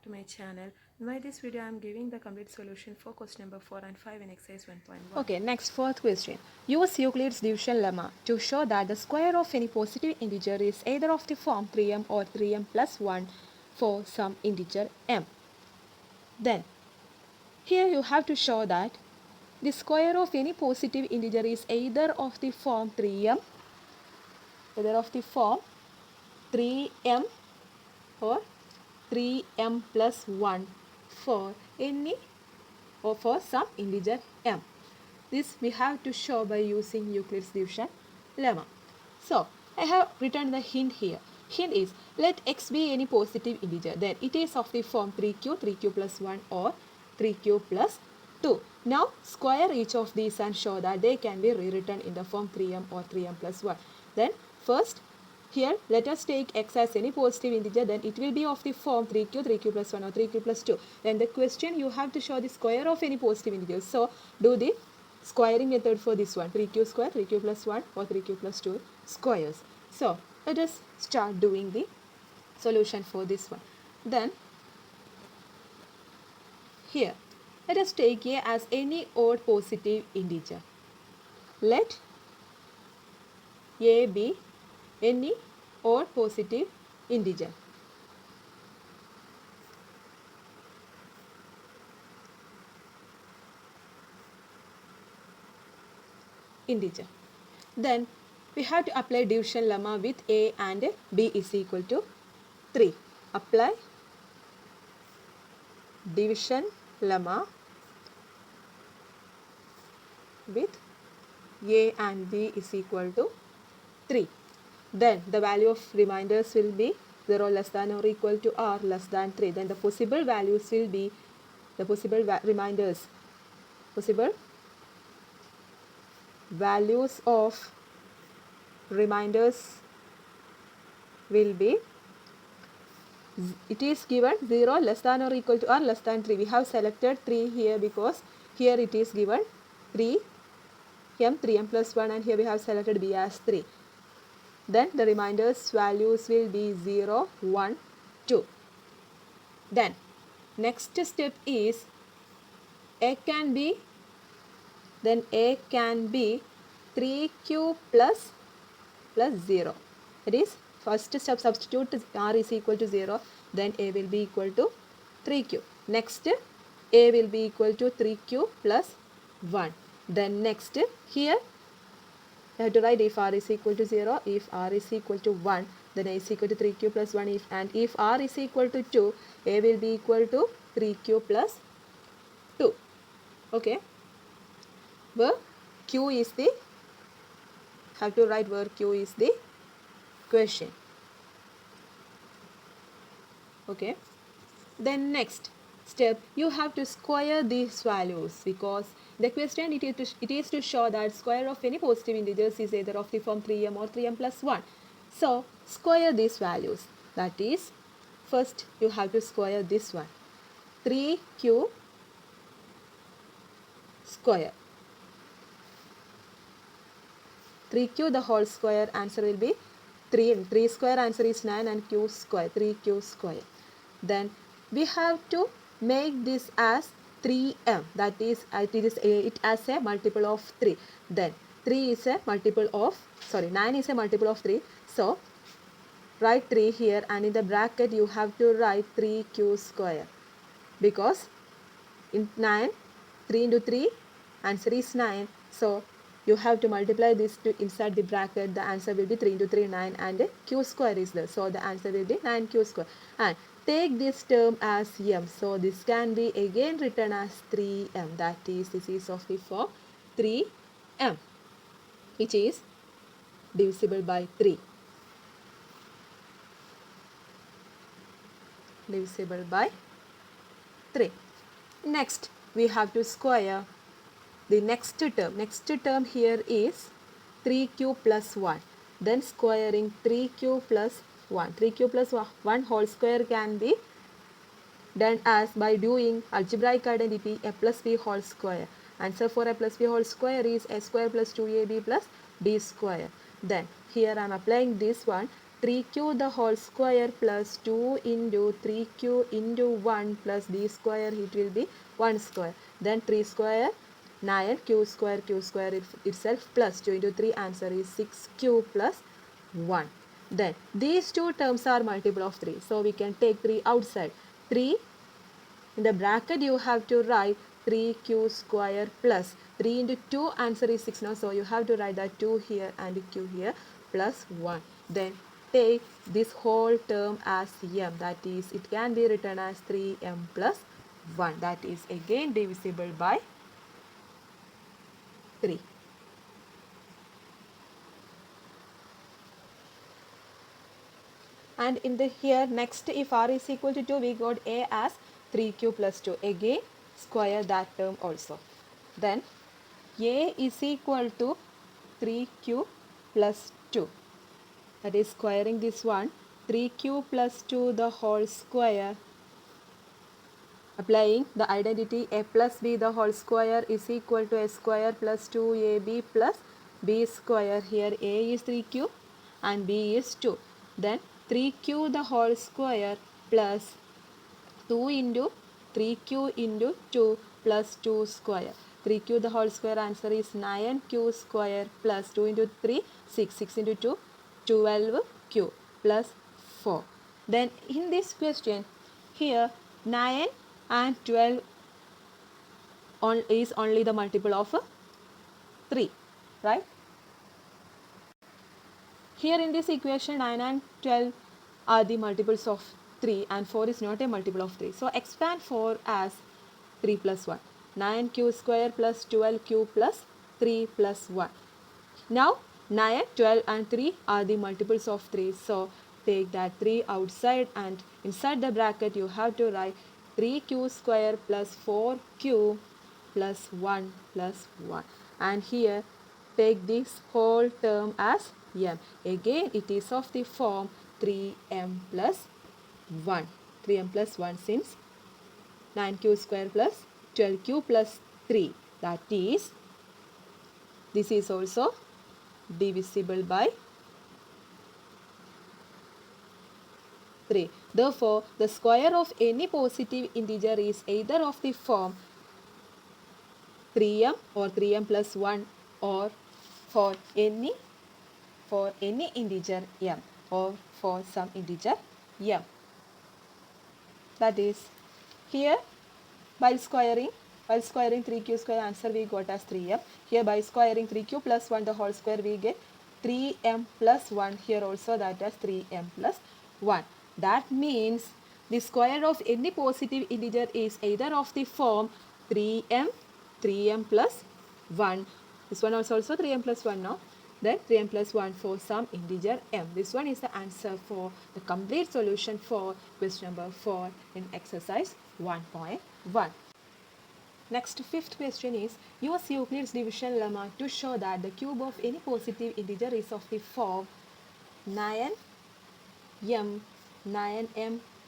back to my channel. In this video I am giving the complete solution for question number 4 and 5 in exercise 1.1. Okay, next fourth question. Use Euclid's division lemma to show that the square of any positive integer is either of the form 3m or 3m plus 1 for some integer m. Then, here you have to show that the square of any positive integer is either of the form 3m, either of the form 3m or 3m plus 1 for any or for some integer m. This we have to show by using Euclid's division lemma. So, I have written the hint here. Hint is, let x be any positive integer, then it is of the form 3q plus 1 or 3q plus 2. Now, square each of these and show that they can be rewritten in the form 3m or 3m plus 1. Then, first, here let us take x as any positive integer, then it will be of the form 3q plus 1 or 3q plus 2. Then the question you have to show the square of any positive integer. So, do the squaring method for this one, 3q square, 3q plus 1 or 3q plus 2 squares. So, let us start doing the solution for this one. Then, here, let us take a as any odd positive integer. Let a be any odd positive integer. Then we have to apply division lemma with a and b is equal to 3. Apply division lemma with a and b is equal to 3. Then the value of reminders will be 0 less than or equal to r less than 3. Then the possible values will be the possible values of reminders will be, it is given 0 less than or equal to r less than 3. We have selected 3 here because here it is given 3m plus 1 and here we have selected b as 3. Then the reminders values will be 0, 1, 2. Then next step is a can be 3q plus 0. That is, first step substitute r is equal to 0, then a will be equal to 3q. Next, a will be equal to 3q plus 1. Then next, here you have to write if r is equal to 0, if r is equal to 1, then a is equal to 3q plus 1, and if r is equal to 2, a will be equal to 3q plus 2. Okay. Where q is the, have to write where q is the question. Okay. Then next step, you have to square these values because the question it is to show that square of any positive integers is either of the form 3m or 3m plus 1. So, square these values. That is, first you have to square this one. 3q square. 3q the whole square, answer will be 3. 3 square answer is 9 and q square, 3q square. Then we have to make this as 3m, that is it as a multiple of 3. Then 9 is a multiple of 3. So write 3 here and in the bracket you have to write 3q square because in 9, 3 into 3 answer is 9. So you have to multiply this to inside the bracket. The answer will be 3 into 3, 9 and q square is there. So the answer will be 9q square. And take this term as m. So this can be again written as 3m. That is, this is of the form 3m, which is divisible by 3. Divisible by 3. Next, we have to square the next term. Next term here is 3q plus 1. Then squaring 3q plus 1. 3q plus 1 whole square can be done as by doing algebraic identity a plus b whole square. Answer for a plus b whole square is a square plus 2ab plus b square. Then here I am applying this one. 3q the whole square plus 2 into 3q into 1 plus d square, it will be 1 square. Then 3 square 9, q square itself plus 2 into 3, answer is 6q plus 1. Then these two terms are multiple of 3. So we can take 3 outside. 3 in the bracket you have to write 3q square plus 3 into 2, answer is 6 now. So you have to write that 2 here and q here plus 1. Then take this whole term as m, that is it can be written as 3m plus 1, that is again divisible by 3. And in the here next, if r is equal to 2, we got a as 3q plus 2. Again square that term also. Then a is equal to 3q plus 2. That is squaring this one. 3q plus 2 the whole square. Applying the identity a plus b the whole square is equal to a square plus 2ab plus b square. Here a is 3q and b is 2. Then 3q the whole square plus 2 into 3q into 2 plus 2 square. 3q the whole square, answer is 9q square plus 2 into 3, 6. 6 into 2, 12q plus 4. Then in this question, here 9 and 12 is only the multiple of 3, right? Here in this equation 9 and 12 are the multiples of 3 and 4 is not a multiple of 3. So expand 4 as 3 plus 1. 9q square plus 12q plus 3 plus 1. Now 9, 12 and 3 are the multiples of 3. So take that 3 outside and inside the bracket you have to write 3q square plus 4q plus 1 plus 1. And here take this whole term as m. Again it is of the form 3m plus 1. 3m plus 1 since 9q square plus 12q plus 3. That is, this is also divisible by 3. Therefore, the square of any positive integer is either of the form 3m or 3m plus 1 or for any integer m or for some integer m. That is, here by squaring 3q square, answer we got as 3m. Here by squaring 3q plus 1 the whole square, we get 3m plus 1. Here also that as 3m plus 1. That means the square of any positive integer is either of the form 3m plus 1. This one is also 3m plus 1 now. Then 3m plus 1 for some integer m. This one is the answer for the complete solution for question number 4 in exercise 1.1. Next, fifth question is, use Euclid's division lemma to show that the cube of any positive integer is of the form 9m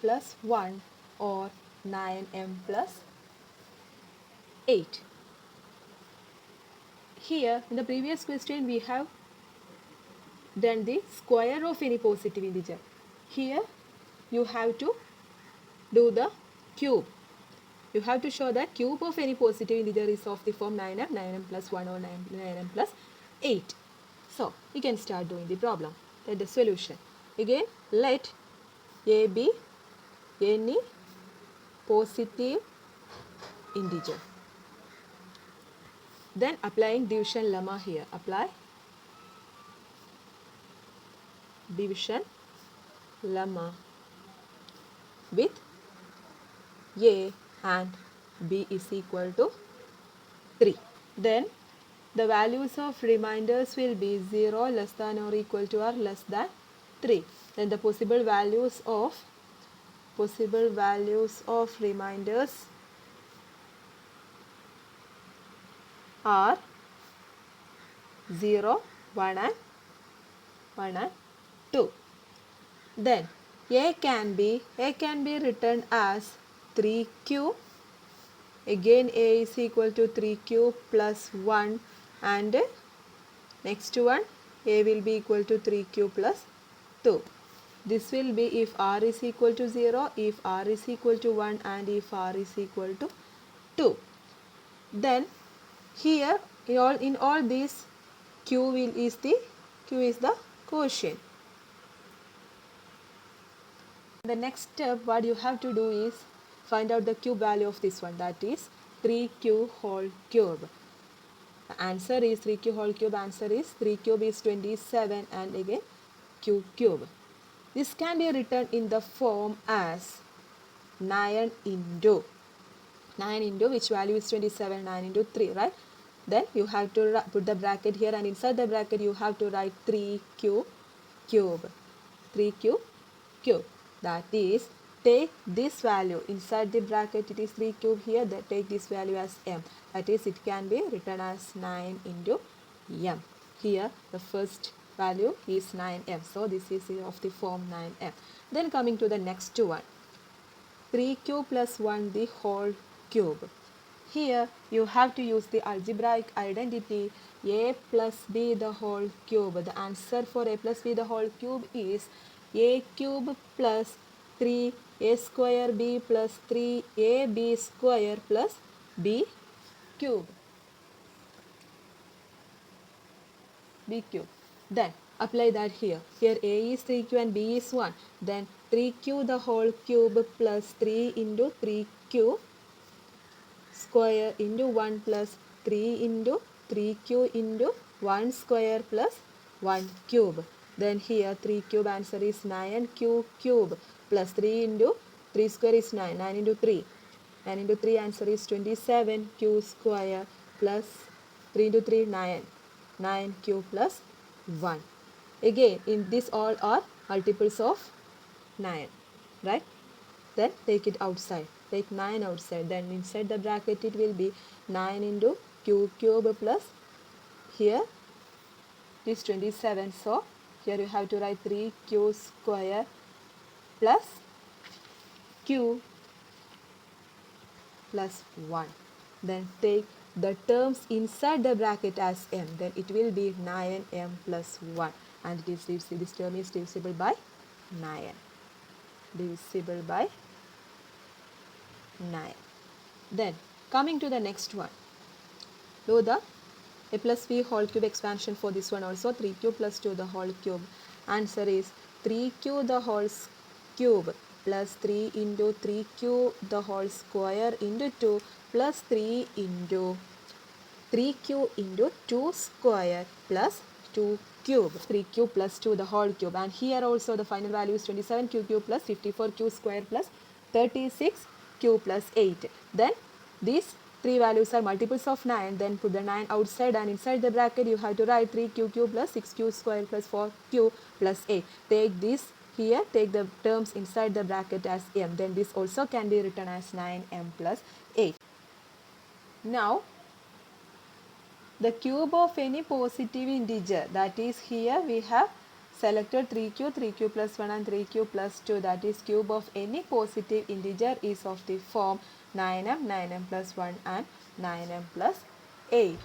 plus 1 or 9m plus 8. Here in the previous question we have done the square of any positive integer. Here you have to do the cube. You have to show that cube of any positive integer is of the form 9m plus 1 or 9m plus 8. So we can start doing the problem. Then the solution. Again, let a be any positive integer. Then applying division lemma here. Apply division lemma with a and b is equal to 3. Then the values of remainders will be 0, less than or equal to or less than 3. Then the possible values of remainders are 0, 1 and 2. Then a can be written as 3q. Again a is equal to 3q plus 1 and next one a will be equal to 3q plus 2. This will be if r is equal to 0, if r is equal to 1 and if r is equal to 2. Then here in all these q is the quotient. The next step what you have to do is find out the cube value of this one, that is 3q whole cube. The answer is 3q whole cube. Answer is 3 cube is 27 and again q cube. This can be written in the form as 9 into which value is 27, 9 into 3, right? Then you have to put the bracket here and inside the bracket you have to write 3q cube. 3q cube. That is, take this value inside the bracket, it is 3 cube here, that take this value as m. That is, it can be written as 9 into m. Here the first value is 9m. So this is of the form 9m. Then coming to the next one, 3q plus 1 the whole cube. Here you have to use the algebraic identity a plus b the whole cube. The answer for a plus b the whole cube is a cube plus 3a square b plus 3ab square plus b cube. B cube. Then apply that here. Here a is 3q and b is 1. Then 3q the whole cube plus 3 into 3q square into 1 plus 3 into 3q into 1 square plus 1 cube. Then here 3 cube answer is 9q cube plus 3 into 3 square is 9. 9 into 3. 9 into 3 answer is 27 q square plus 3 into 3 9. 9 q plus 1. Again in this all are multiples of 9, right? Then take it outside. Take 9 outside. Then inside the bracket it will be 9 into q cube plus here it is 27. So here you have to write 3q square plus q plus 1. Then take the terms inside the bracket as m. Then it will be 9m plus 1. And this term is divisible by 9. Divisible by 9. Then coming to the next one. Do the a plus b whole cube expansion for this one also. 3q plus 2 the whole cube. Answer is 3q the whole cube plus 3 into 3q the whole square into 2 plus 3 into 3q into 2 square plus 2 cube. 3q plus 2 the whole cube. And here also the final value is 27q cube plus 54q square plus 36q plus 8. Then these three values are multiples of 9. Then put the 9 outside and inside the bracket you have to write 3q cube plus 6q square plus 4q plus 8. Take this here, take the terms inside the bracket as m. Then this also can be written as 9m plus 8. Now the cube of any positive integer, that is here we have selected 3q, 3q plus 1 and 3q plus 2, that is cube of any positive integer is of the form 9m, 9m plus 1 and 9m plus 8.